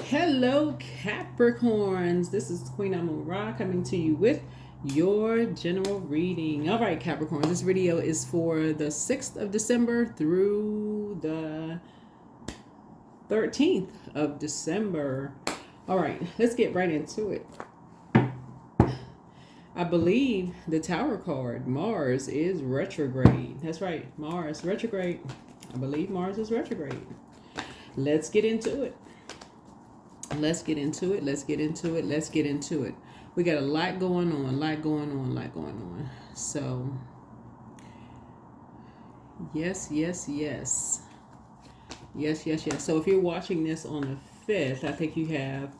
Hello, Capricorns. This is Queen Amun Ra coming to you with your general reading. All right, Capricorns, this video is for the 6th of December through the 13th of December. All right, let's get right into it. I believe the Tower card, Mars, is retrograde. That's right, Mars retrograde. I believe Mars is retrograde. Let's get into it. Let's get into it. Let's get into it. Let's get into it. We got a lot going on, lot going on, lot going on. So, yes. So if you're watching this on the 5th, I think you have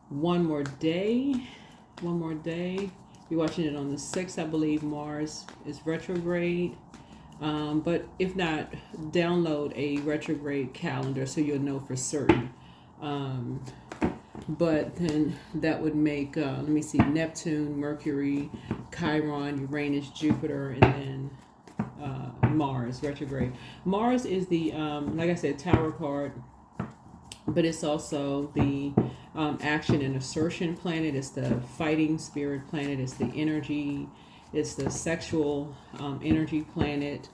one more day. If you're watching it on the 6th, I believe Mars is retrograde. But if not, download a retrograde calendar so you'll know for certain. But then that would make, let me see, Neptune, Mercury, Chiron, Uranus, Jupiter, and then Mars retrograde. Mars is the, like I said, Tower card, but it's also the action and assertion planet. It's the fighting spirit planet. It's the energy. It's the sexual energy planet.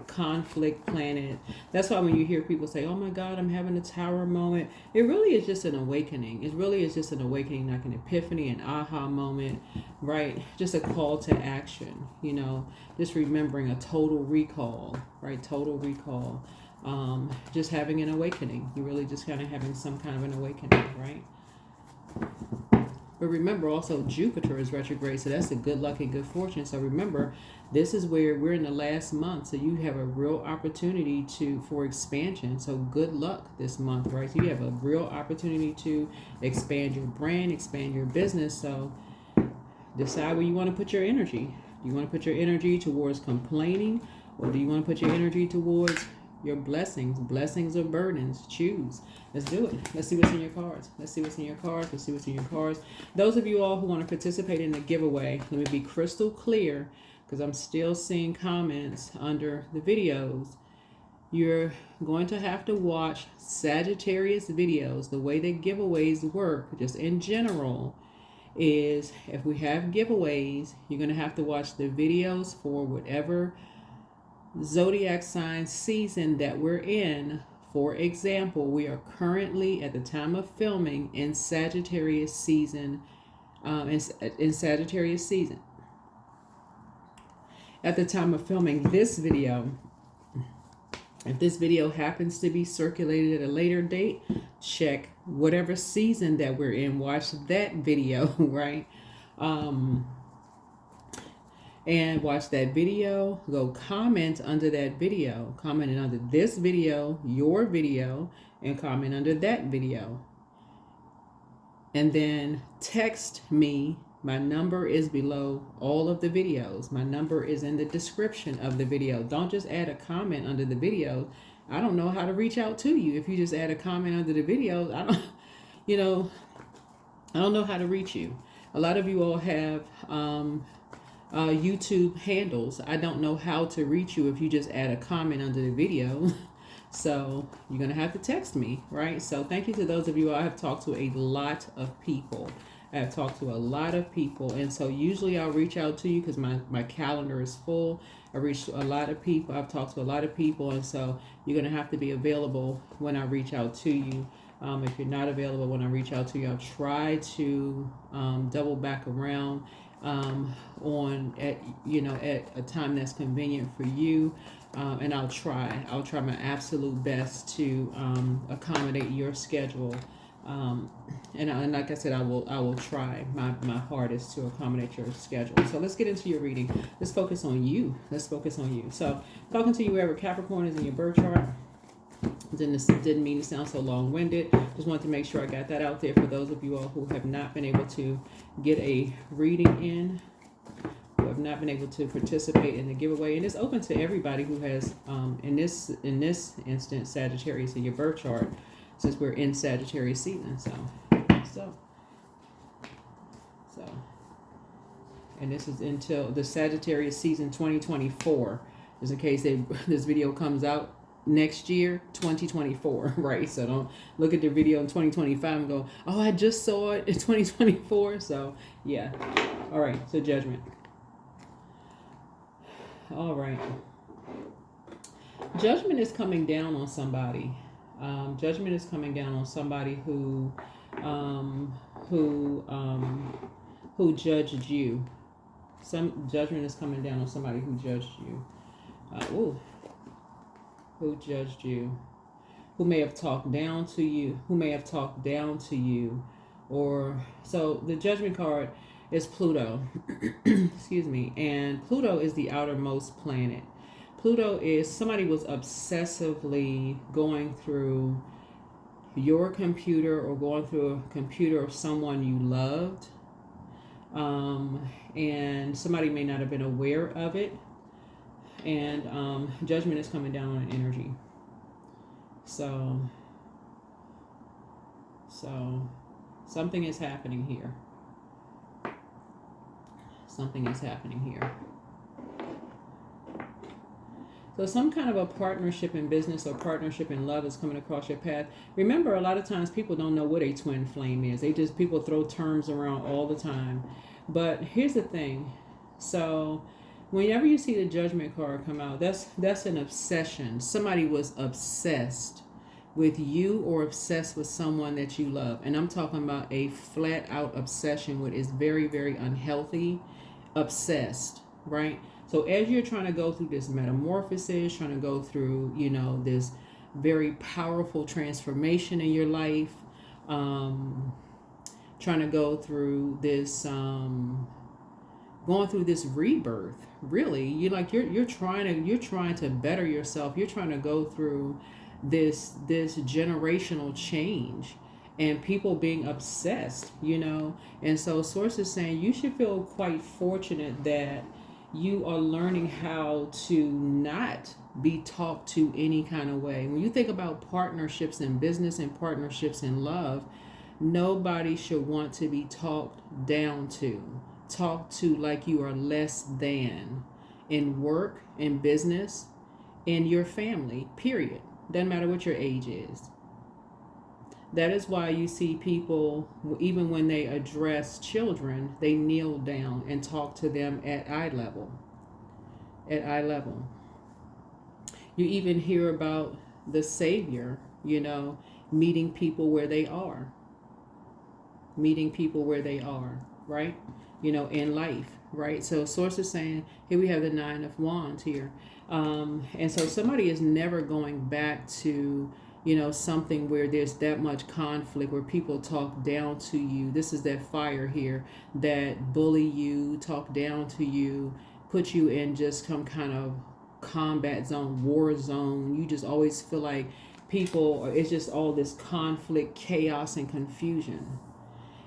Conflict planet. That's why when you hear people say, oh my God, I'm having a Tower moment, it really is just an awakening. It really is just an awakening, like an epiphany, an aha moment, right? Just a call to action, you know, just remembering a total recall, right? Total recall. Just having an awakening. You're really just kind of having some kind of an awakening, right? But remember also Jupiter is retrograde, so that's a good luck and good fortune. So remember, this is where we're in the last month, so you have a real opportunity for expansion. So good luck this month, right? So you have a real opportunity to expand your brand, expand your business. So decide where you want to put your energy. Do you want to put your energy towards complaining, or do you want to put your energy towards your blessings or burdens? Choose. Let's do it. Let's see what's in your cards. Let's see what's in your cards. Those of you all who want to participate in the giveaway, let me be crystal clear, because I'm still seeing comments under the videos. You're going to have to watch Sagittarius videos. The way that giveaways work, just in general, is if we have giveaways, you're going to have to watch the videos for whatever Zodiac Sign season that we're in. For example, we are currently at the time of filming in Sagittarius season. In Sagittarius season. At the time of filming this video, if this video happens to be circulated at a later date, check whatever season that we're in. Watch that video, right? And watch that video. Go comment under that video. Comment under this video, your video, and comment under that video. And then text me. My number is below all of the videos. My number is in the description of the video. Don't just add a comment under the video. I don't know how to reach out to you if you just add a comment under the videos. I don't know how to reach you. A lot of you all have YouTube handles. I don't know how to reach you if you just add a comment under the video. So you're going to have to text me, right? So thank you to those of you. I have talked to a lot of people. And so usually I'll reach out to you because my calendar is full. I reach a lot of people. I've talked to a lot of people, and so you're going to have to be available when I reach out to you. If you're not available when I reach out to you, I'll try to double back around at a time that's convenient for you, and I'll try my absolute best to accommodate your schedule, and like I said, I will try my hardest to accommodate your schedule. So let's get into your reading. Let's focus on you. So talking to you wherever Capricorn is in your birth chart. Didn't mean to sound so long-winded. Just wanted to make sure I got that out there for those of you all who have not been able to get a reading in, who have not been able to participate in the giveaway. And it's open to everybody who has, in this instance, Sagittarius in your birth chart, since we're in Sagittarius season. So, and this is until the Sagittarius season 2024. Just in case this video comes out next year, 2024, right? So don't look at the video in 2025 and go, oh, I just saw it in 2024. So yeah. All right. So Judgment. All right. Judgment is coming down on somebody. Judgment is coming down on somebody who judged you. Some judgment is coming down on somebody who judged you. Who judged you? Who may have talked down to you? Or so the Judgment card is Pluto. Excuse me. And Pluto is the outermost planet. Pluto is somebody was obsessively going through your computer or going through a computer of someone you loved. And somebody may not have been aware of it. And Judgment is coming down on energy. So something is happening here. Something is happening here. So some kind of a partnership in business or partnership in love is coming across your path. Remember, a lot of times people don't know what a twin flame is. People throw terms around all the time. But here's the thing. So whenever you see the Judgment card come out, that's an obsession. Somebody was obsessed with you or obsessed with someone that you love. And I'm talking about a flat out obsession, which is very, very unhealthy. Obsessed, right? So as you're trying to go through this metamorphosis, trying to go through, this very powerful transformation in your life, trying to go through this, going through this rebirth, really, you're trying to better yourself. You're trying to go through this generational change. And people being obsessed, And so Source is saying you should feel quite fortunate that you are learning how to not be talked to any kind of way. When you think about partnerships in business and partnerships in love, nobody should want to be talked down to, talked to like you are less than in work, in business, in your family, period. Doesn't matter what your age is. That is why you see people, even when they address children, they kneel down and talk to them at eye level. At eye level. You even hear about the Savior, meeting people where they are. Meeting people where they are, right? In life, right? So Source is saying, here we have the Nine of Wands here. And so somebody is never going back to something where there's that much conflict, where people talk down to you. This is that fire here that bully you, talk down to you, put you in just some kind of combat zone, war zone. You just always feel like it's just all this conflict, chaos, and confusion.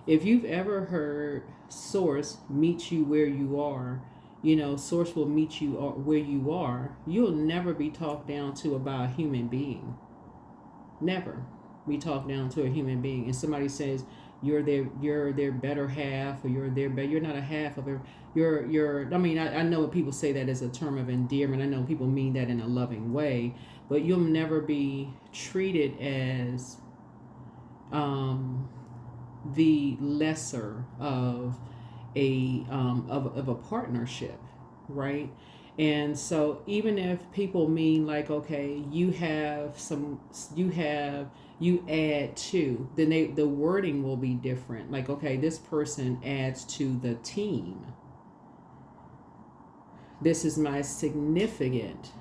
If you've ever heard Source meet you where you are, Source will meet you where you are. You'll never be talked down to about a human being. Never be talked down to a human being. And somebody says you're their better half, or you're not a half of it. I know what people say that as a term of endearment. I know people mean that in a loving way, but you'll never be treated as the lesser of a partnership, right? And so even if people mean like, okay, you add to, then the wording will be different. Like, okay, this person adds to the team. This is my significant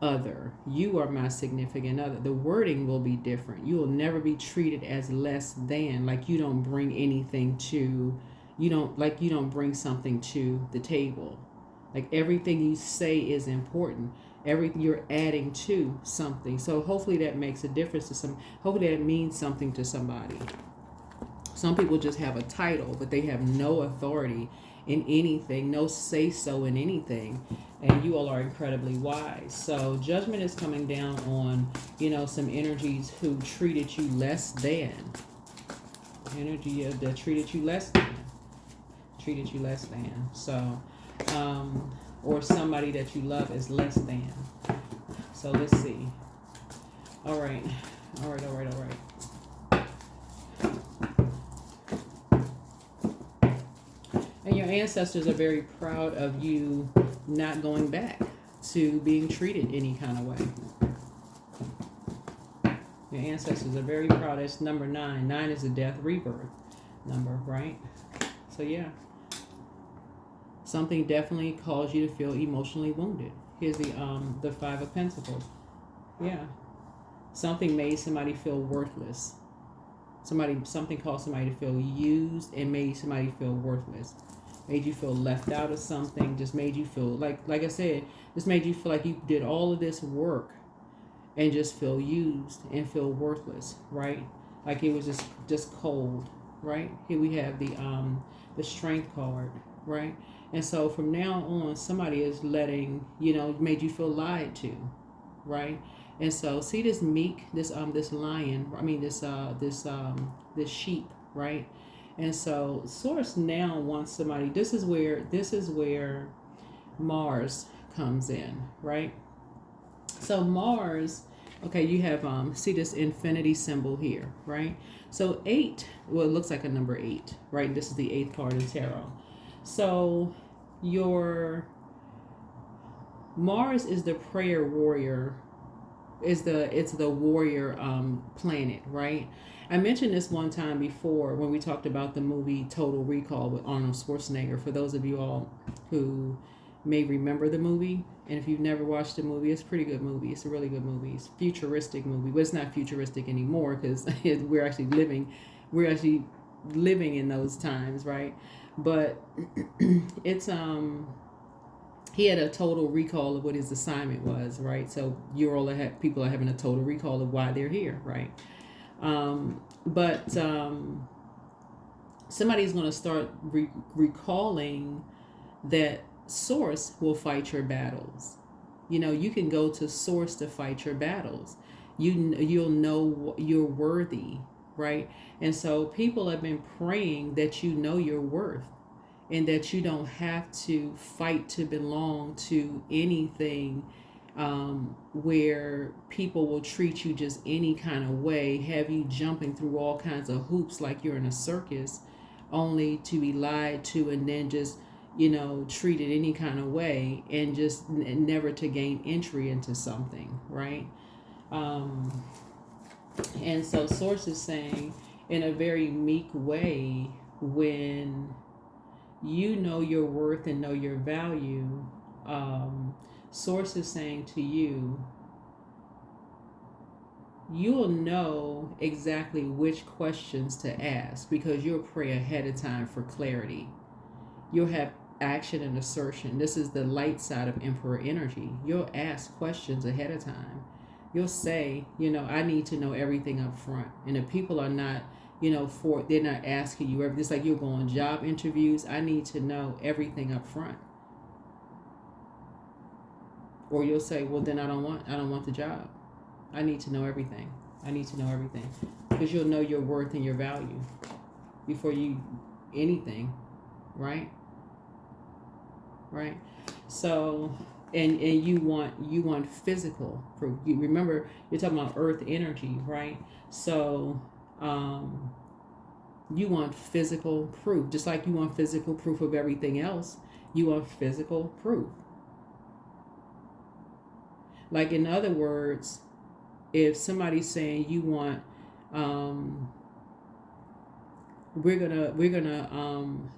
other. You are my significant other. The wording will be different. You will never be treated as less than, like you don't bring anything to, you don't bring something to the table. Like everything you say is important. Everything you're adding to something. So hopefully that makes a difference to some. Hopefully that means something to somebody. Some people just have a title, but they have no authority in anything, no say so in anything. And you all are incredibly wise. So Judgment is coming down on, some energies who treated you less than. Energy that treated you less than. Treated you less than. So. Or somebody that you love is less than. So let's see. All right. All right. All right. All right. And your ancestors are very proud of you not going back to being treated any kind of way. Your ancestors are very proud. It's number 9. 9 is a death rebirth number, right? So yeah. Something definitely caused you to feel emotionally wounded. Here's the 5 of Pentacles. Yeah. Something made somebody feel worthless. Something caused somebody to feel used and made somebody feel worthless. Made you feel left out of something. Just made you feel like I said, just made you feel like you did all of this work and just feel used and feel worthless, right? Like it was just cold, right? Here we have the Strength card, right? And so from now on, somebody is letting, made you feel lied to, right? And so see this meek, this lion, this sheep, right? And so Source now wants somebody, this is where Mars comes in, right? So Mars, okay, you have see this infinity symbol here, right? So 8, well, it looks like a number 8, right? This is the 8th card in tarot. So your Mars is the prayer warrior, it's the warrior planet, right? I mentioned this one time before when we talked about the movie Total Recall with Arnold Schwarzenegger. For those of you all who may remember the movie, and if you've never watched the movie, it's a pretty good movie. It's a really good movie. It's a futuristic movie, but it's not futuristic anymore because we're actually living in those times, right? But it's he had a total recall of what his assignment was, right? So people are having a total recall of why they're here, right? But somebody's going to start recalling that Source will fight your battles. You can go to Source to fight your battles. You'll know you're worthy, right? And so people have been praying that you know your worth and that you don't have to fight to belong to anything where people will treat you just any kind of way, have you jumping through all kinds of hoops like you're in a circus, only to be lied to and then just, treated any kind of way and just never to gain entry into something, right? And so Source is saying in a very meek way, when you know your worth and know your value, Source is saying to you, you'll know exactly which questions to ask because you'll pray ahead of time for clarity. You'll have action and assertion. This is the light side of Emperor energy. You'll ask questions ahead of time. You'll say, I need to know everything up front. And if people are not, they're not asking you everything. It's like you're going job interviews. I need to know everything up front. Or you'll say, well, then I don't want the job. I need to know everything. I need to know everything. Because you'll know your worth and your value before anything, right? Right? So, and you want physical proof. You remember, you're talking about earth energy, right? So, you want physical proof. Just like you want physical proof of everything else, you want physical proof. Like, in other words, if somebody's saying you want,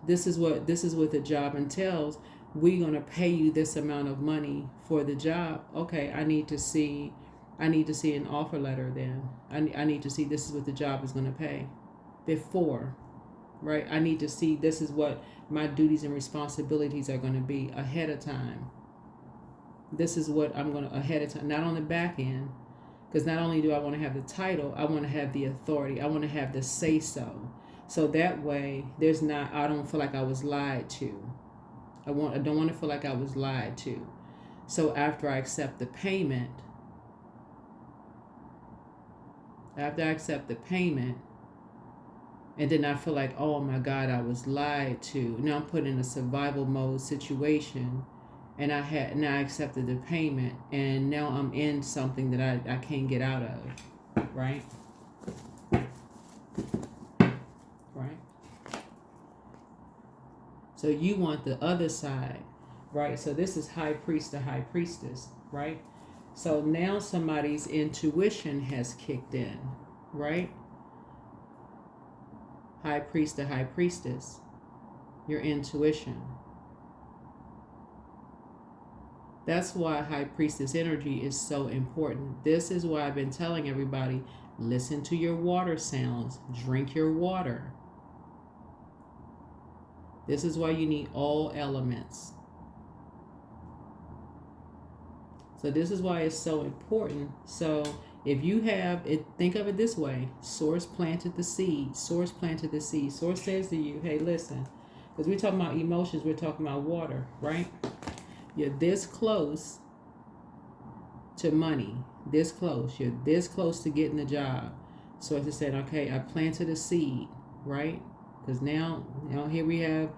this is what the job entails. We're gonna pay you this amount of money for the job. Okay, I need to see an offer letter. Then I need to see this is what the job is gonna pay before, right? I need to see this is what my duties and responsibilities are gonna be ahead of time. This is what I'm gonna ahead of time, not on the back end. Because not only do I want to have the title, I want to have the authority. I want to have the say-so. So that way, I don't feel like I was lied to. I don't want to feel like I was lied to. So after I accept the payment, and then I feel like, oh my God, I was lied to. Now I'm put in a survival mode situation, and I accepted the payment, and now I'm in something that I can't get out of, right? Right? So you want the other side, right? So this is high priest to high priestess, right? So now somebody's intuition has kicked in, right? High priest to high priestess, your intuition. That's why high priestess energy is so important. This is why I've been telling everybody, listen to your water sounds, drink your water. This is why you need all elements. So this is why it's so important. So if you have it, think of it this way: Source planted the seed. Source planted the seed. Source says to you, hey, listen, because we're talking about emotions, we're talking about water, right? You're this close to money, this close. You're this close to getting a job. Source is saying, okay, I planted a seed, right? Because now here we have,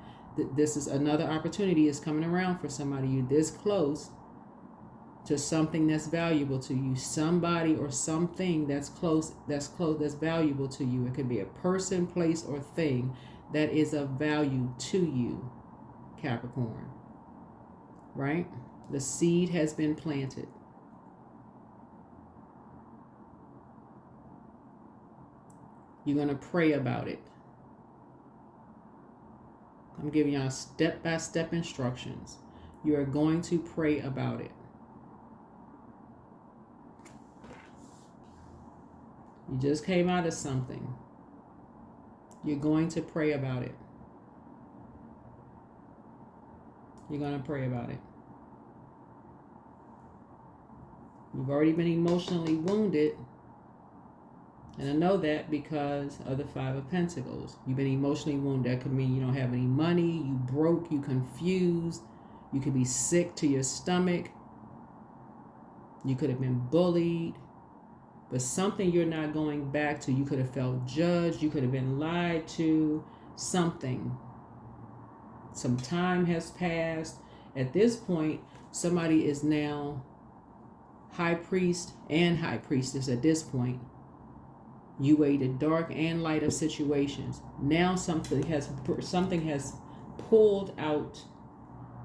this is another opportunity is coming around for somebody. You're this close to something that's valuable to you, somebody or something that's valuable to you. It could be a person, place, or thing that is of value to you, Capricorn. Right? The seed has been planted. You're going to pray about it. I'm giving y'all step-by-step instructions. You are going to pray about it. You just came out of something. You're going to pray about it. You're going to pray about it. You've already been emotionally wounded. And I know that because of the Five of Pentacles. You've been emotionally wounded. That could mean you don't have any money, you broke, you confused, you could be sick to your stomach, you could have been bullied, but something you're not going back to. You could have felt judged, you could have been lied to, something. Some time has passed. At this point, somebody is now high priest and high priestess at this point. You waited dark and light of situations. Now something has pulled out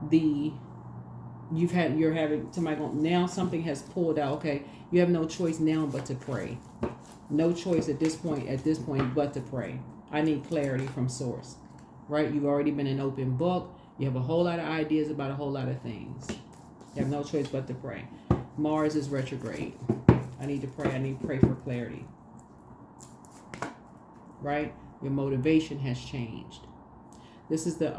the, you're having somebody going, now something has pulled out. Okay, you have no choice now but to pray. No choice at this point but to pray. I need clarity from source. Right? You've already been an open book. You have a whole lot of ideas about a whole lot of things. You have no choice but to pray. Mars is retrograde. I need to pray. I need to pray for clarity. Right? Your motivation has changed. This is the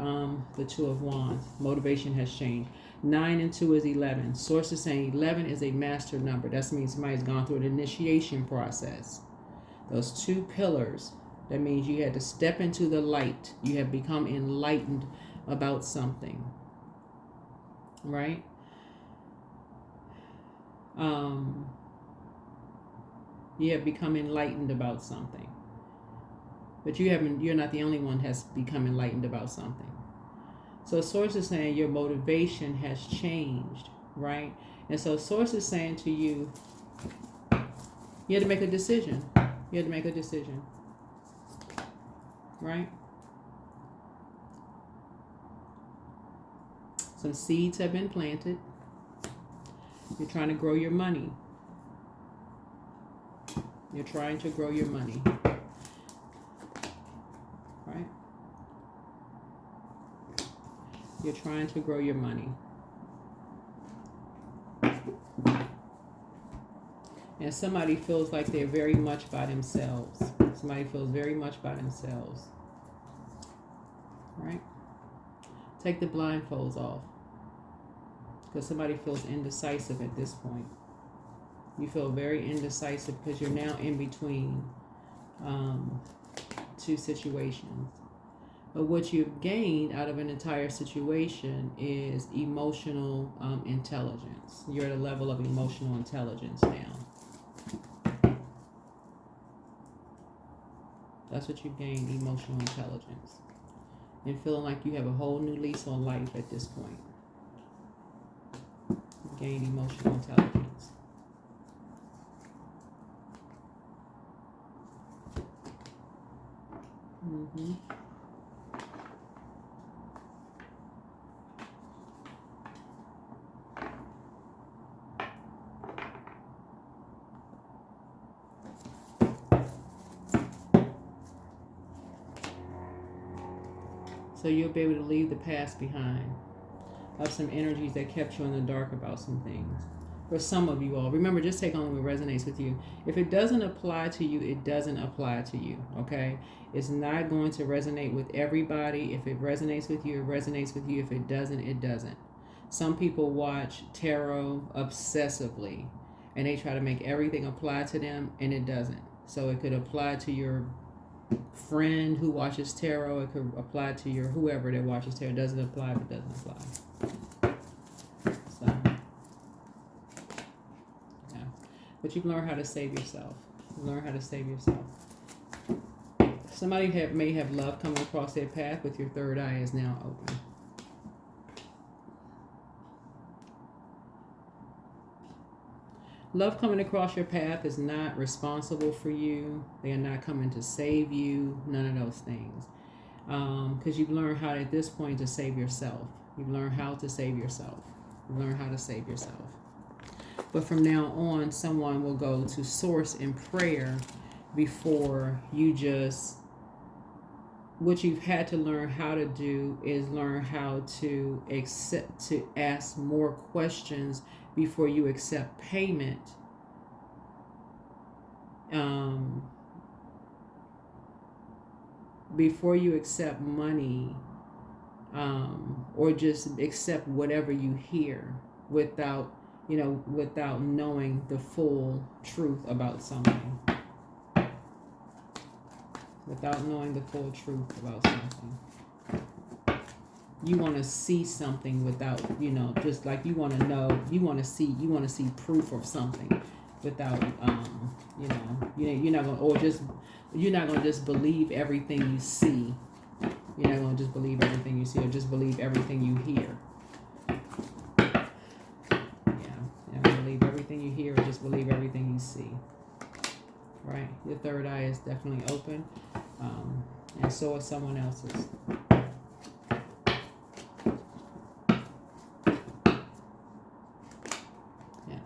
Two of Wands. Motivation has changed. 9 and 2 is 11. Source is saying 11 is a master number. That means somebody's gone through an initiation process. Those two pillars. That means you had to step into the light. You have become enlightened about something. Right? You have become enlightened about something. But you're not the only one has become enlightened about something. So Source is saying your motivation has changed, right? And so Source is saying to you, you had to make a decision. You had to make a decision. Right? Some seeds have been planted. You're trying to grow your money. You're trying to grow your money. Right? You're trying to grow your money. And somebody feels like they're very much by themselves. Somebody feels very much by themselves. Right? Take the blindfolds off. Because somebody feels indecisive at this point. You feel very indecisive because you're now in between two situations. But what you've gained out of an entire situation is emotional intelligence. You're at a level of emotional intelligence now. That's what you've gained, emotional intelligence. And feeling like you have a whole new lease on life at this point. gained emotional intelligence. Mm-hmm. So you'll be able to leave the past behind of some energies that kept you in the dark about some things. For some of you all, remember, just take on what resonates with you. If it doesn't apply to you, it doesn't apply to you, okay? It's not going to resonate with everybody. If it resonates with you, it resonates with you. If it doesn't, it doesn't. Some people watch tarot obsessively, and they try to make everything apply to them, and it doesn't. So it could apply to your friend who watches tarot. It could apply to your whoever that watches tarot. It doesn't apply if it doesn't apply. So, yeah. But you've learned how to save yourself. Learn how to save yourself. Somebody may have love coming across their path, but your third eye is now open. Love coming across your path is not responsible for you. They are not coming to save you. None of those things. Because you've learned how at this point to save yourself. You've learned how to save yourself. You've learned how to save yourself. But from now on, someone will go to source in prayer before you just... What you've had to learn how to do is learn how to ask more questions before you accept payment. Before you accept money, or just accept whatever you hear without knowing the full truth about something. Without knowing the full truth about something. You want to see something without, just like you want to know, you want to see proof of something without, you're not going to just believe everything you see. You're not going to just believe everything you see or just believe everything you hear. Yeah, you're not going to believe everything you hear or just believe everything you see. Right? Your third eye is definitely open, and so is someone else's. Yeah.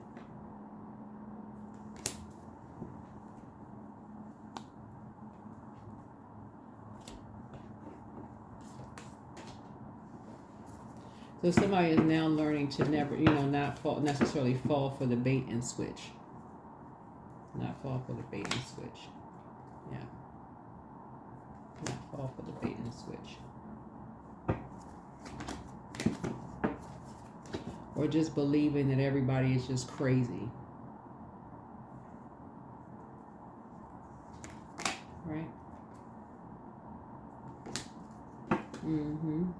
So somebody is now learning to never, not necessarily fall for the bait and switch. Not fall for the bait and switch. Yeah. Not fall for the bait and switch. Or just believing that everybody is just crazy. Right? Mm-hmm.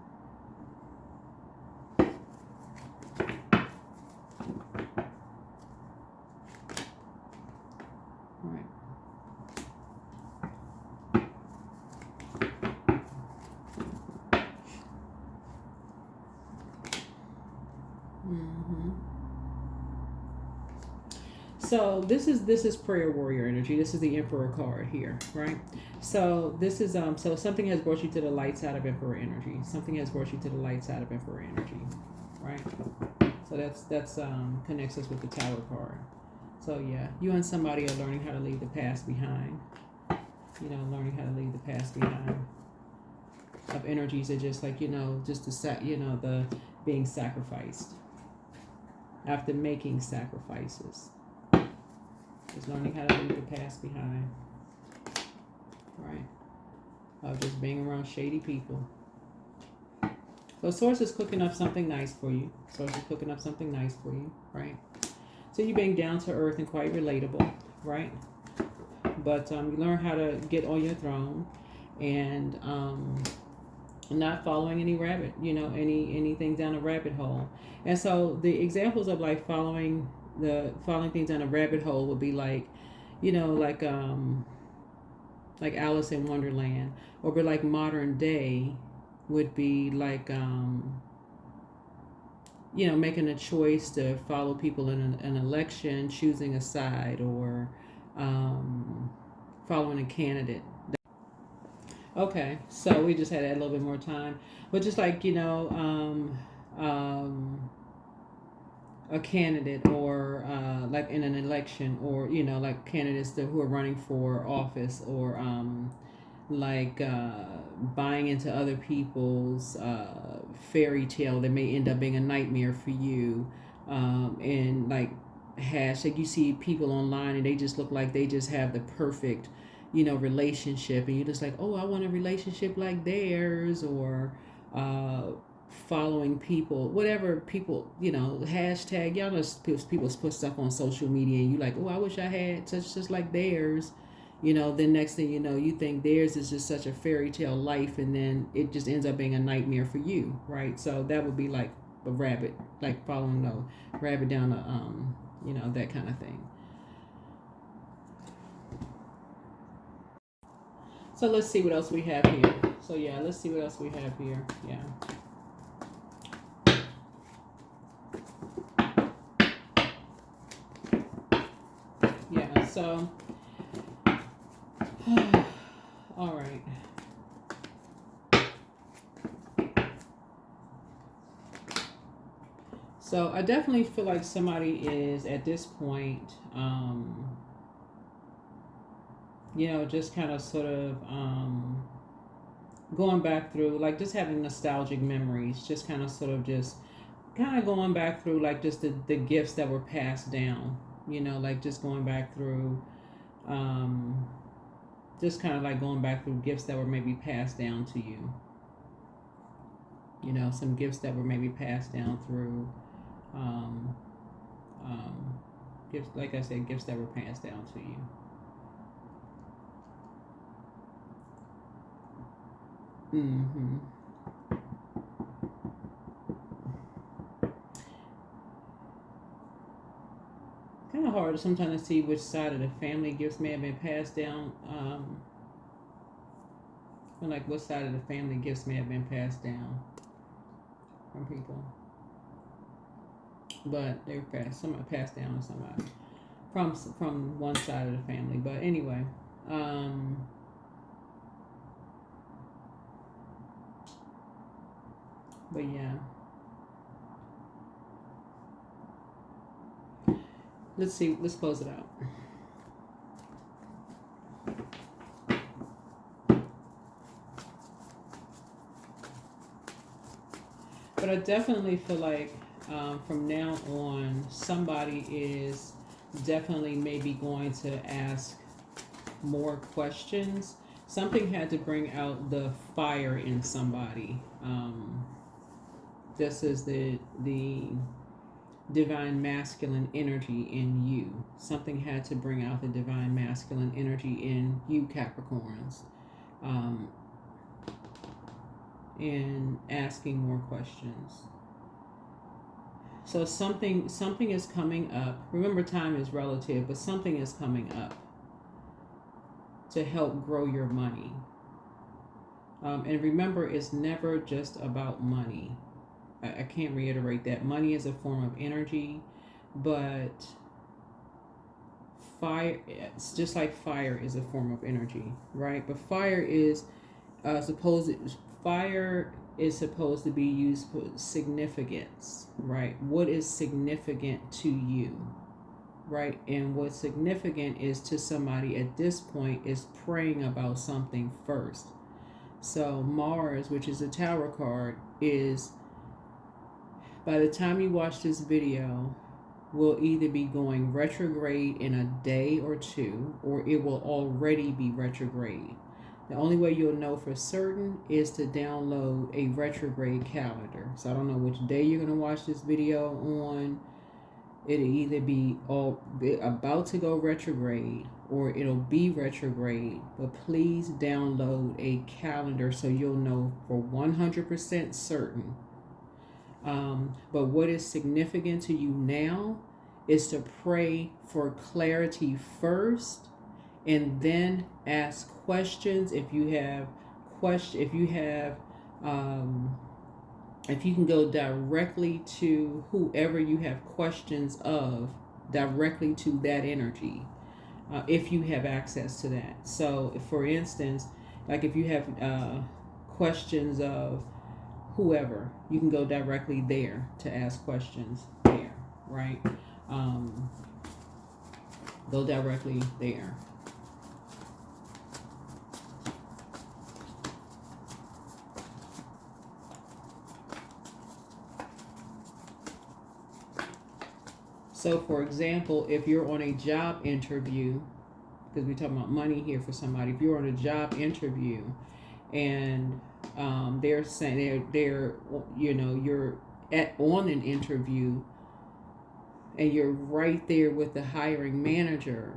So this is prayer warrior energy. This is the Emperor card here, right? So this is so something has brought you to the light side of Emperor energy. Something has brought you to the light side of Emperor energy, right? So that's connects us with the Tower card. So yeah, you and somebody are learning how to leave the past behind. Learning how to leave the past behind. Of energies that just like just the being sacrificed after making sacrifices. Just learning how to leave the past behind. Right. Of just being around shady people. So Source is cooking up something nice for you. Source is cooking up something nice for you, right? So you're being down to earth and quite relatable, right? But you learn how to get on your throne and not following any anything down a rabbit hole. And so the examples of like following things down a rabbit hole would be like Alice in Wonderland, or be like modern day would be like making a choice to follow people in an election, choosing a side, or following a candidate. Okay, so we just had to add a little bit more time, but just like a candidate, or like in an election, or like candidates who are running for office, or like buying into other people's fairy tale that may end up being a nightmare for you, and like hashtag, you see people online and they just look like they just have the perfect relationship, and you're just like, oh, I want a relationship like theirs, or following people, whatever people, hashtag, y'all know people put stuff on social media, and you like, oh, I wish I had such just like theirs. Then next thing you know, you think theirs is just such a fairy tale life, and then it just ends up being a nightmare for you, right? So that would be like a rabbit, like following a rabbit down that kind of thing. So let's see what else we have here. So yeah, let's see what else we have here. Yeah. Yeah, so all right. So I definitely feel like somebody is at this point, just kind of sort of going back through, like just having nostalgic memories, just kind of sort of just kind of going back through, like just the gifts that were passed down, like just going back through, just kind of like going back through gifts that were maybe passed down to you. Some gifts that were maybe passed down through, gifts, like I said, gifts that were passed down to you. Mm-hmm. Kind of hard sometimes to see which side of the family gifts may have been passed down. And like what side of the family gifts may have been passed down from people, but they were somebody passed down to somebody from one side of the family. But anyway, but yeah. Let's see. Let's close it out. But I definitely feel like from now on, somebody is definitely maybe going to ask more questions. Something had to bring out the fire in somebody. This is the divine masculine energy in you. Something had to bring out the divine masculine energy in you, Capricorns, and asking more questions. So something is coming up. Remember, time is relative, but something is coming up to help grow your money. And remember, it's never just about money. I can't reiterate that. Money is a form of energy, but fire, it's just like fire is a form of energy, right? But fire is fire is supposed to be used for significance, right? What is significant to you, right? And what's significant is to somebody at this point is praying about something first. So Mars, which is a Tower card, is, by the time you watch this video, will either be going retrograde in a day or two, or it will already be retrograde. The only way you'll know for certain is to download a retrograde calendar. So I don't know which day you're going to watch this video on. It'll either be about to go retrograde, or it'll be retrograde. But please download a calendar so you'll know for 100% certain. But what is significant to you now is to pray for clarity first, and then ask questions if you have if you can go directly to whoever you have questions of, directly to that energy, if you have access to that. So, for instance, like if you have questions of whoever, you can go directly there to ask questions there, right? Go directly there. So, for example, if you're on a job interview, because we're talking about money here for somebody, if you're on a job interview and they're saying they're you know, you're on an interview and you're right there with the hiring manager,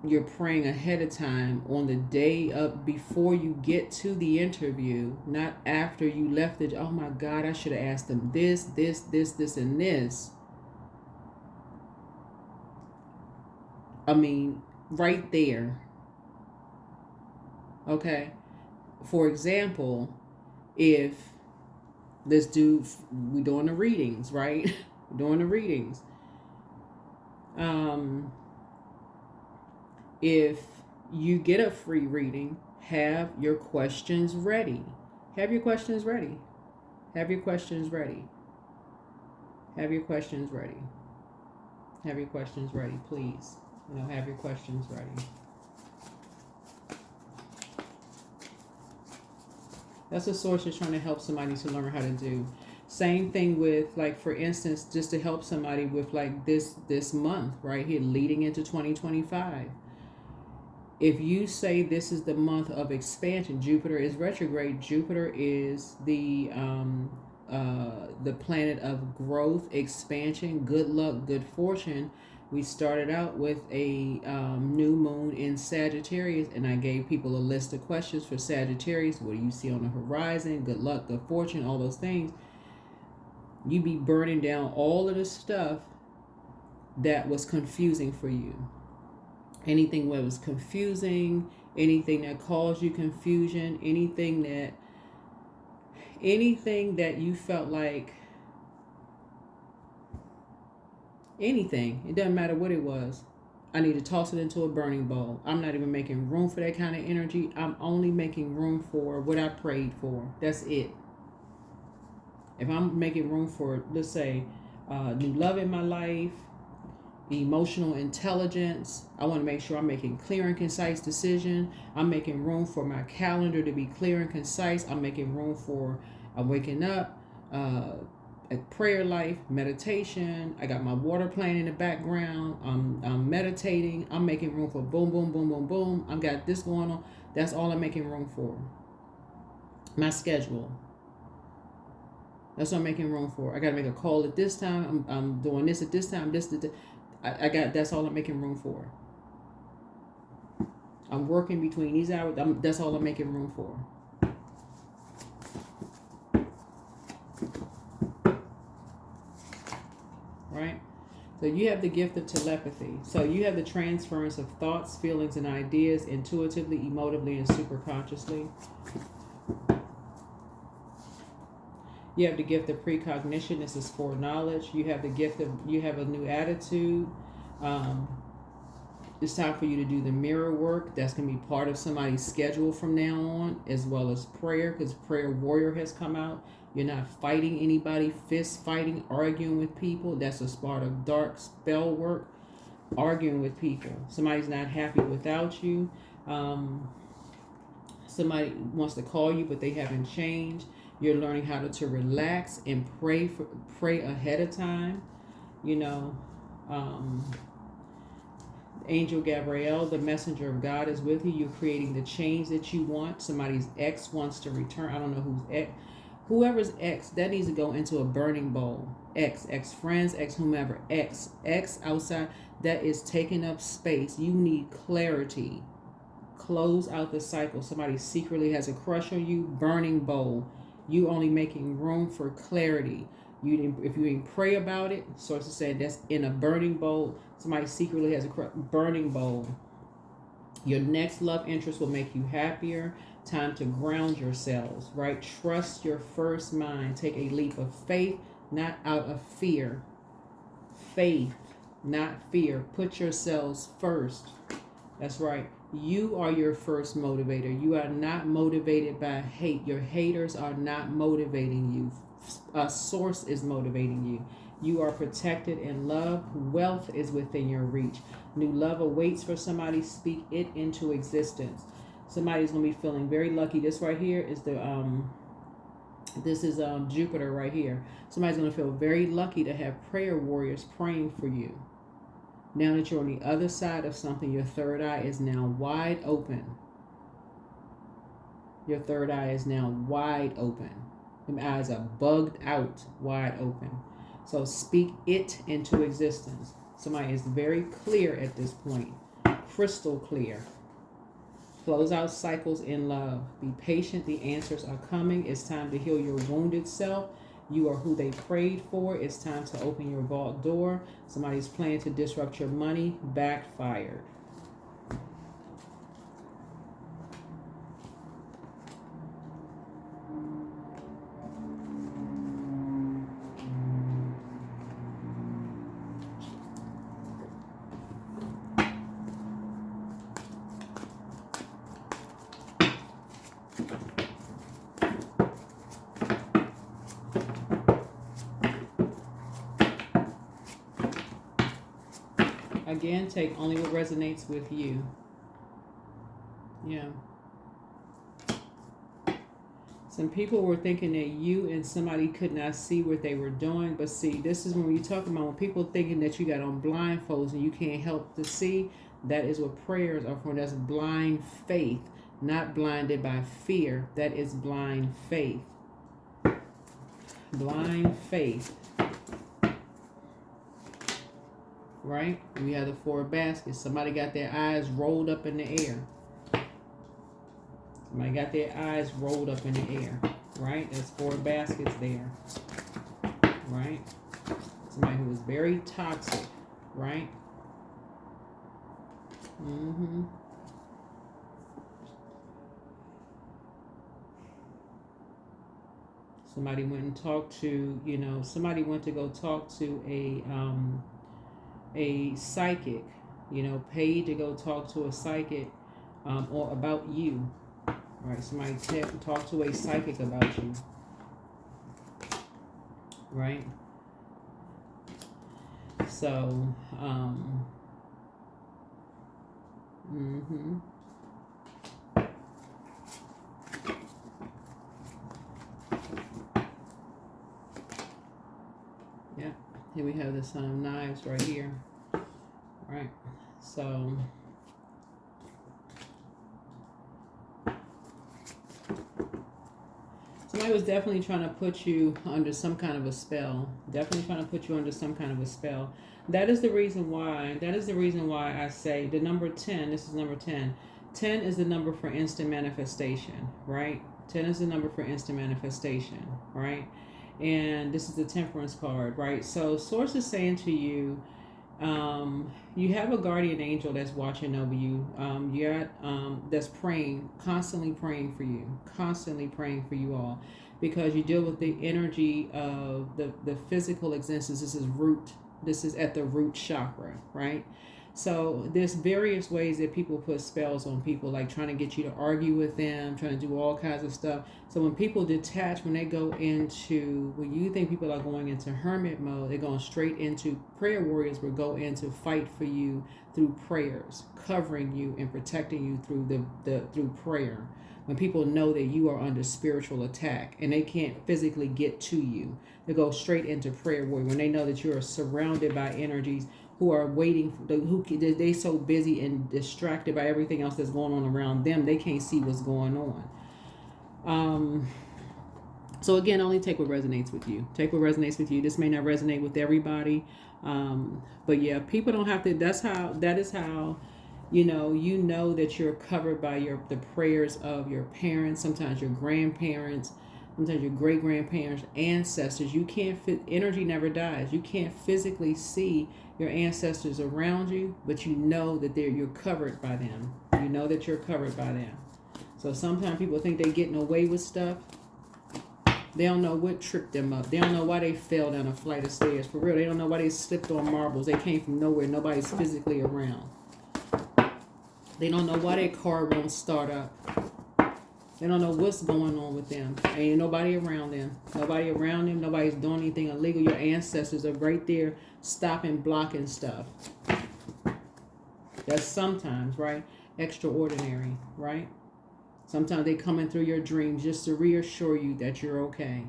you're praying ahead of time on the day of before you get to the interview, not after you left it. Oh my God, I should have asked them this, and this. I mean, right there. Okay. For example, if this dude, we're doing the readings, right? We're doing the readings. If you get a free reading, have your questions ready. Have your questions ready. Have your questions ready. Have your questions ready. Have your questions ready, please. Have your questions ready. That's what source is trying to help somebody to learn how to do. Same thing with, like, for instance, just to help somebody with like this month right here leading into 2025. If you say this is the month of expansion, Jupiter is retrograde. Jupiter is the planet of growth, expansion, good luck, good fortune. We started out with a new moon in Sagittarius, and I gave people a list of questions for Sagittarius. What do you see on the horizon? Good luck, good fortune, all those things. You be burning down all of the stuff that was confusing for you. Anything that was confusing, anything that caused you confusion, anything that you felt like, anything, it doesn't matter what it was, I need to toss it into a burning bowl. I'm not even making room for that kind of energy. I'm only making room for what I prayed for. That's it. If I'm making room for, let's say, new love in my life, emotional intelligence, I want to make sure I'm making clear and concise decision. I'm making room for my calendar to be clear and concise. I'm making room for waking up, a prayer life, meditation. I got my water playing in the background. I'm meditating. I'm making room for boom, boom, boom, boom, boom. I've got this going on. That's all I'm making room for. My schedule. That's what I'm making room for. I got to make a call at this time. I'm doing this at this time. That's all I'm making room for. I'm working between these hours. That's all I'm making room for. Right? So you have the gift of telepathy. So you have the transference of thoughts, feelings, and ideas intuitively, emotively, and superconsciously. You have the gift of precognition. This is foreknowledge. You have the gift of, you have a new attitude. It's time for you to do the mirror work. That's going to be part of somebody's schedule from now on, as well as prayer, because prayer warrior has come out. You're not fighting anybody, fist fighting, arguing with people. That's a part of dark spell work, arguing with people. Somebody's not happy without you. Somebody wants to call you, but they haven't changed. You're learning how to relax and pray ahead of time. Angel Gabriel, the messenger of God, is with you. You're creating the change that you want. Somebody's ex wants to return. I don't know who's ex. Whoever's ex, that needs to go into a burning bowl. Ex friends, ex whomever, ex outside, that is taking up space. You need clarity. Close out the cycle. Somebody secretly has a crush on you. Burning bowl. You only making room for clarity. If you didn't pray about it, sources say that's in a burning bowl. Somebody secretly has a burning bowl. Your next love interest will make you happier. Time to ground yourselves, right? Trust your first mind. Take a leap of faith, not out of fear. Faith, not fear. Put yourselves first. That's right. You are your first motivator. You are not motivated by hate. Your haters are not motivating you. A source is motivating you. You are protected in love. Wealth is within your reach. New love awaits for somebody. Speak it into existence. Somebody's going to be feeling very lucky. This right here is Jupiter right here. Somebody's going to feel very lucky to have prayer warriors praying for you. Now that you're on the other side of something, your third eye is now wide open. Your third eye is now wide open. Them eyes are bugged out, wide open. So speak it into existence. Somebody is very clear at this point. Crystal clear. Close out cycles in love. Be patient. The answers are coming. It's time to heal your wounded self. You are who they prayed for. It's time to open your vault door. Somebody's planning to disrupt your money. Backfired. Again, take only what resonates with you. Yeah. Some people were thinking that you and somebody could not see what they were doing. But see, this is when you're talking about when people thinking that you got on blindfolds and you can't help to see. That is what prayers are for. That's blind faith, not blinded by fear. That is blind faith. Blind faith. Right? We have the 4 baskets. Somebody got their eyes rolled up in the air. Somebody got their eyes rolled up in the air. Right? There's 4 baskets there. Right? Somebody who is very toxic. Right? Mm-hmm. Somebody went and talked to, somebody went to go talk to a psychic, paid to go talk to a psychic or about you. Right? Somebody talk to a psychic about you. Right? So, yeah. Here we have this knives right here. Right. So somebody was definitely trying to put you under some kind of a spell. Definitely trying to put you under some kind of a spell. That is the reason why. I say the number 10. This is number 10. 10 is the number for instant manifestation. Right. 10 is the number for instant manifestation. Right. And this is the Temperance card, right? So Source is saying to you, you have a guardian angel that's watching over you. That's praying, constantly praying for you all, because you deal with the energy of the physical existence. This is at the root chakra, right? So there's various ways that people put spells on people, like trying to get you to argue with them, trying to do all kinds of stuff. So when people detach, when you think people are going into hermit mode, they're going straight into prayer warriors will go in to fight for you through prayers, covering you and protecting you through prayer. When people know that you are under spiritual attack and they can't physically get to you, they go straight into prayer warrior. When they know that you are surrounded by energies who are waiting, they so busy and distracted by everything else that's going on around them, they can't see what's going on. So again, only take what resonates with you. Take what resonates with you. This may not resonate with everybody, but yeah, people don't have to. That is how you know that you're covered by the prayers of your parents, sometimes your grandparents, sometimes your great-grandparents, ancestors. You can't fit, energy never dies. You can't physically see your ancestors around you, but you know that you're covered by them. You know that you're covered by them. So sometimes people think they're getting away with stuff. They don't know what tripped them up. They don't know why they fell down a flight of stairs. For real, they don't know why they slipped on marbles. They came from nowhere. Nobody's physically around. They don't know why their car won't start up. They don't know what's going on with them. Ain't nobody around them. Nobody around them. Nobody's doing anything illegal. Your ancestors are right there stopping, blocking stuff. That's sometimes, right? Extraordinary, right? Sometimes they come in through your dreams just to reassure you that you're okay.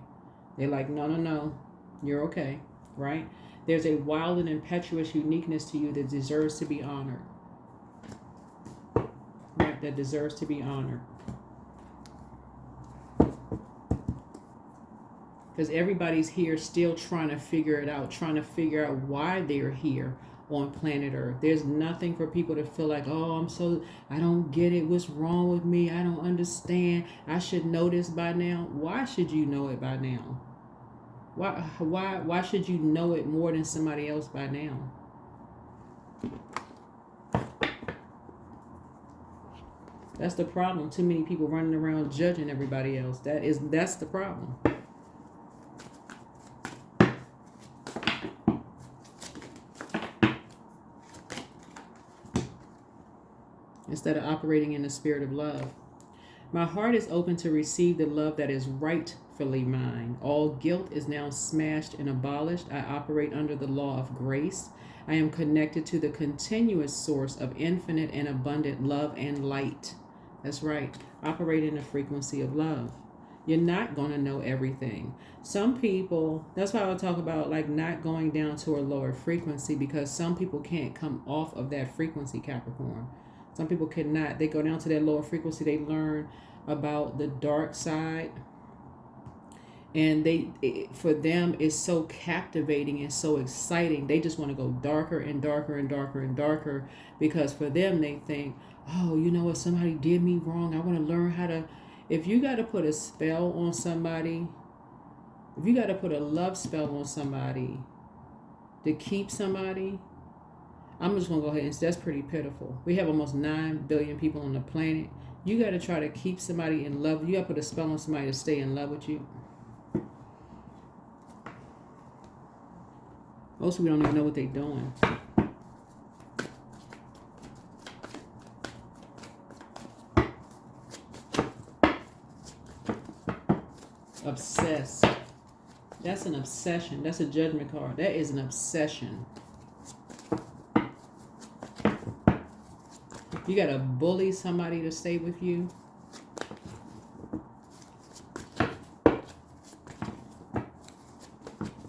They're like, no, no, no, you're okay, right? There's a wild and impetuous uniqueness to you that deserves to be honored. Right? That deserves to be honored. Because everybody's here still trying to figure it out, trying to figure out why they're here on planet Earth. There's nothing for people to feel like, oh, I don't get it. What's wrong with me? I don't understand. I should know this by now. Why should you know it by now? Why should you know it more than somebody else by now? That's the problem. Too many people running around judging everybody else. That's the problem. Instead of operating in the spirit of love. My heart is open to receive the love that is rightfully mine. All guilt is now smashed and abolished. I operate under the law of grace. I am connected to the continuous source of infinite and abundant love and light. That's right. Operate in the frequency of love. You're not going to know everything. Some people, that's why I would talk about like not going down to a lower frequency, because some people can't come off of that frequency, Capricorn. Some people cannot. They go down to that lower frequency. They learn about the dark side. And for them, it's so captivating and so exciting. They just want to go darker and darker and darker and darker. Because for them, they think, oh, you know what? Somebody did me wrong. I want to learn how to. If you got to put a spell on somebody, if you got to put a love spell on somebody to keep somebody, I'm just going to go ahead and say that's pretty pitiful. We have almost 9 billion people on the planet. You got to try to keep somebody in love. You got to put a spell on somebody to stay in love with you. Most people don't even know what they're doing. Obsessed. That's an obsession. That's a judgment card. That is an obsession. You got to bully somebody to stay with you.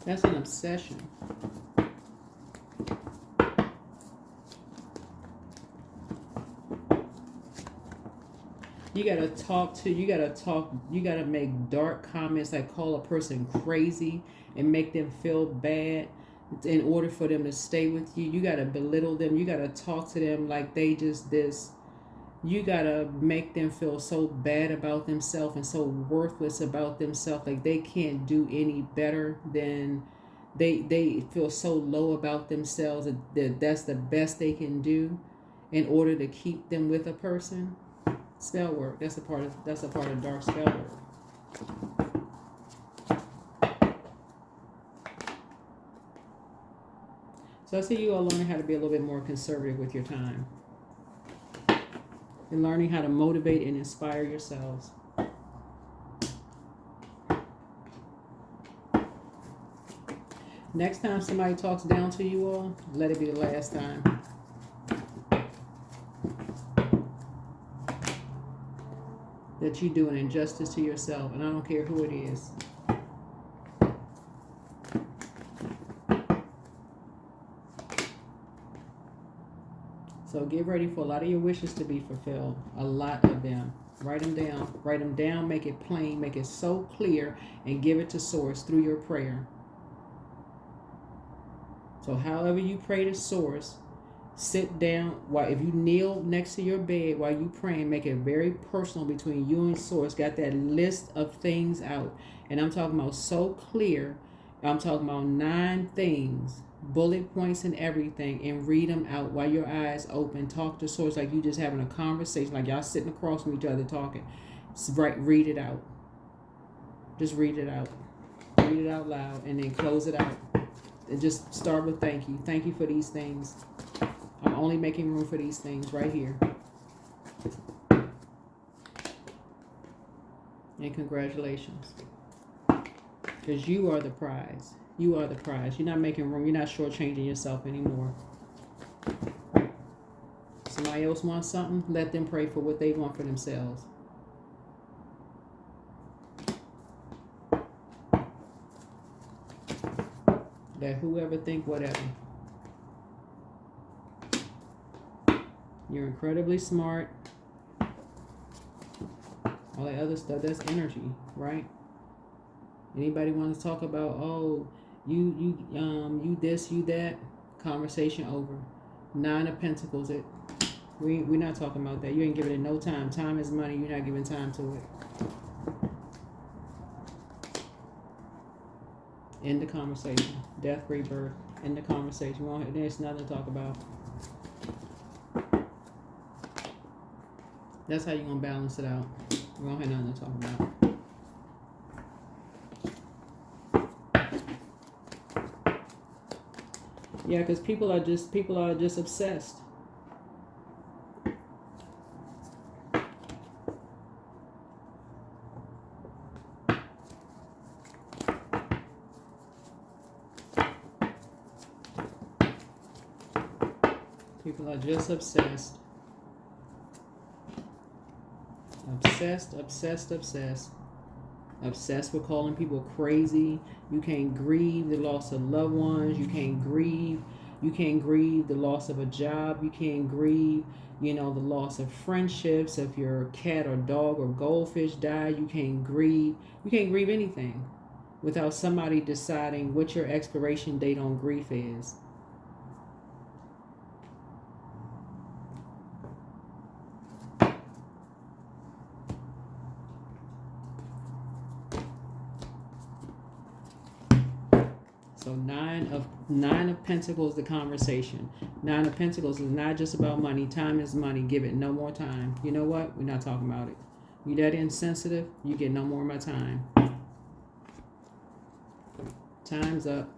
That's an obsession. You got to make dark comments like call a person crazy and make them feel bad in order for them to stay with you. You got to belittle them. You got to talk to them like they just this. You got to make them feel so bad about themselves and so worthless about themselves. Like they can't do any better than they feel so low about themselves that that's the best they can do in order to keep them with a person. Spell work. That's a part of dark spell work. So I see you all learning how to be a little bit more conservative with your time. And learning how to motivate and inspire yourselves. Next time somebody talks down to you all, let it be the last time. That you do an injustice to yourself, and I don't care who it is. So get ready for a lot of your wishes to be fulfilled. A lot of them. Write them down. Write them down. Make it plain. Make it so clear. And give it to Source through your prayer. So however you pray to Source, Sit down. While if you kneel next to your bed while you praying, make it very personal between you and Source. Got that list of things out, and I'm talking about so clear. I'm talking about 9 things, bullet points and everything, and read them out while your eyes open. Talk to Source like you just having a conversation, like y'all sitting across from each other talking. Right, read it out. Just read it out. Read it out loud, and then close it out. And just start with thank you. Thank you for these things. I'm only making room for these things right here. And congratulations. Because you are the prize. You are the prize. You're not making room. You're not shortchanging yourself anymore. Somebody else wants something, let them pray for what they want for themselves. Let whoever think whatever. You're incredibly smart. All that other stuff, that's energy, right? Anybody want to talk about, oh, you this, you that? Conversation over. 9 of Pentacles. We're not talking about that. You ain't giving it no time. Time is money. You're not giving time to it. End the conversation. Death, rebirth. End the conversation. There's nothing to talk about. That's how you're going to balance it out. We don't have nothing to talk about. Yeah, because people are just obsessed. People are just obsessed. Obsessed with calling people crazy. You can't grieve the loss of loved ones. You can't grieve the loss of a job. You can't grieve, the loss of friendships. If your cat or dog or goldfish died, you can't grieve anything without somebody deciding what your expiration date on grief is. So 9 of Pentacles, the conversation. 9 of Pentacles is not just about money. Time is money. Give it no more time. You know what? We're not talking about it. You that insensitive, you get no more of my time. Time's up.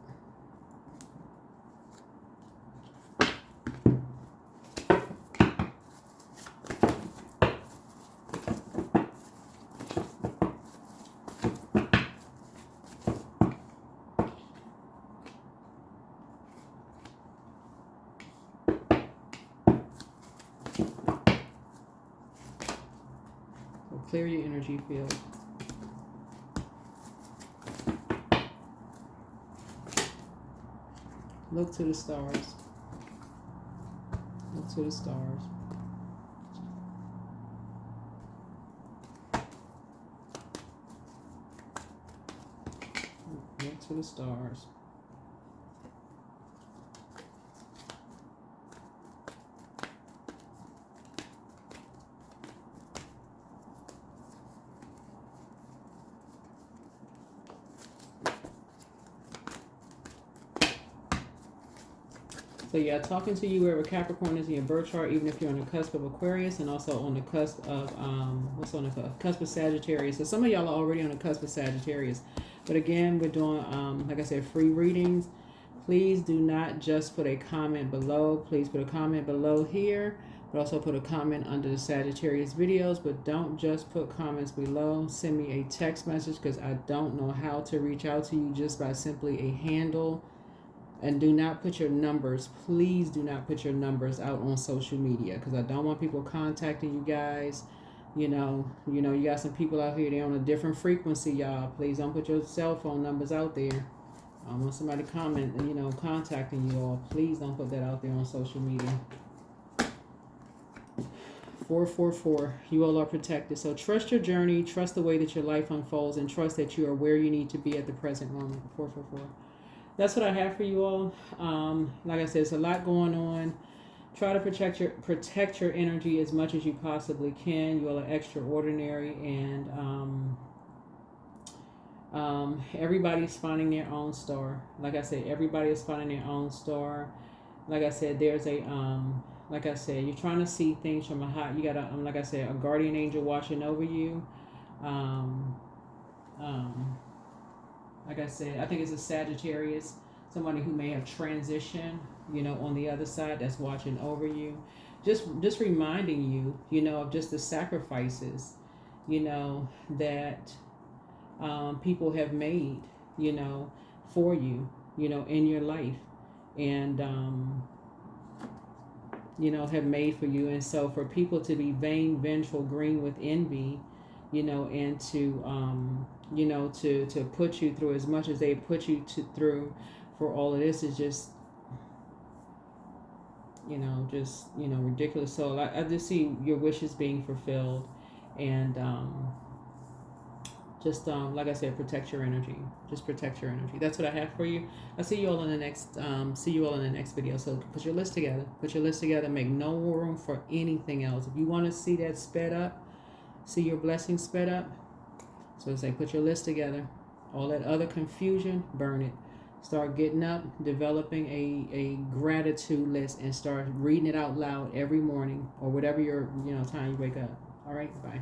Clear your energy field. Look to the stars. Look to the stars. Look to the stars. So yeah, talking to you wherever Capricorn is in your birth chart, even if you're on the cusp of Aquarius and also on the cusp of, what's on the cusp of Sagittarius. So some of y'all are already on the cusp of Sagittarius. But again, we're doing, like I said, free readings. Please do not just put a comment below. Please put a comment below here, but also put a comment under the Sagittarius videos. But don't just put comments below. Send me a text message because I don't know how to reach out to you just by simply a handle. And do not put your numbers, please do not put your numbers out on social media because I don't want people contacting you guys. You got some people out here, they're on a different frequency, y'all. Please don't put your cell phone numbers out there. I want somebody contacting you all. Please don't put that out there on social media. 444, you all are protected. So trust your journey, trust the way that your life unfolds, and trust that you are where you need to be at the present moment. 444. That's what I have for you all. Like I said, it's a lot going on. Try to protect your energy as much as you possibly can. You all are extraordinary, and everybody's finding their own star. Like I said, everybody is finding their own star. Like I said, there's a like I said, you're trying to see things from a high. You got a like I said, a guardian angel watching over you. Like I said, I think it's a Sagittarius, somebody who may have transitioned, on the other side that's watching over you. Just reminding you, of just the sacrifices, that people have made, for you, in your life, and, have made for you. And so for people to be vain, vengeful, green with envy, and to put you through as much as they put you through for all of this is just, ridiculous. So I just see your wishes being fulfilled, and like I said, protect your energy. Just protect your energy. That's what I have for you. I'll see you all in the next video. So put your list together. Make no room for anything else. If you want to see that sped up, see your blessings sped up. So it's like, put your list together. All that other confusion, burn it. Start getting up, developing a gratitude list, and start reading it out loud every morning, or whatever your time you wake up. All right, bye.